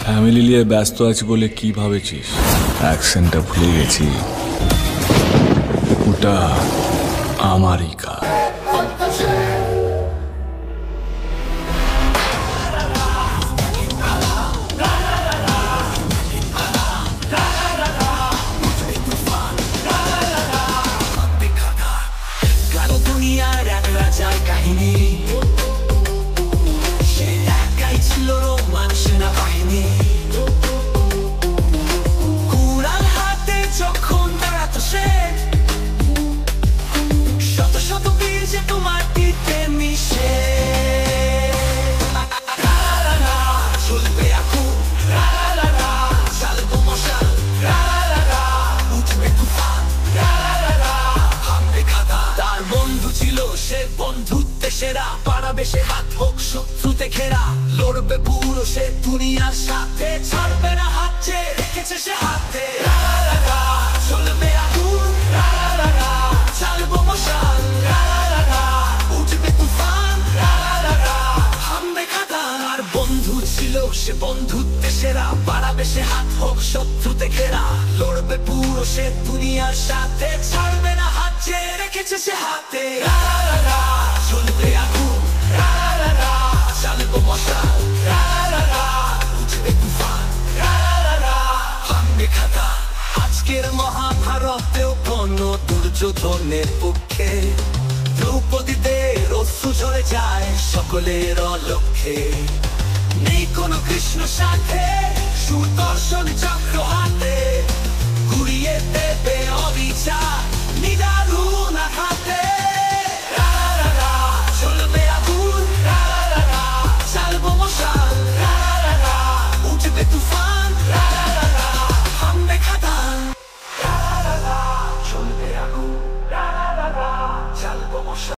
Family নিয়ে ব্যস্ত আছি বলে কি ভাবেছিস? অ্যাকসেন্টটা ভুলে গেছি, ওটা আমারই কাজ। দুনিয়ার এক রাজার কাহিনী, সে একাই ছিল রোমান সেনাবাহিনী। কুড়াল হাতে যখন দাঁড়াতো সে, শত শত বীর যে তোমার দিতে মিশে। চলবে আগুন, জ্বালবো মশাল, উঠবে তুফান, ভাঙবে খাদা। তার বন্ধু ছিল সে বন্ধুত্বে সেরা, পাড়াবে সে হাত হোক শত্রুতে ঘেরা। লড়বে পুরো সে দুনিয়ার সাথে, ছাড়বে না হাত যে রেখেছে সে হাতে। চলবে আগুন, জ্বালবো মশাল, উঠবে তুফান, ভাঙবে খাদা। আর বন্ধু ছিল সে বন্ধুত্বে সেরা, পাড়াবে সে হাত হোক শত্রুতে ঘেরা। লড়বে পুরো সে দুনিয়ার সাথে, ছাড়বে না হাত যে রেখেছে সে হাতে। চলবে আগুন, জ্বালবো মশাল, উঠবে তুফান, ভাঙবে খাদা। আজকের মহাভারতেও কোন দুর্যোধনের পক্ষে দ্রৌপদীদের অশ্রু ঝরে যায় সকলের লক্ষ্যে। নেই কোনো কৃষ্ণ সাথে, সুদর্শন চক্র হাতে, ঘুরিয়ে দেবে অবিচার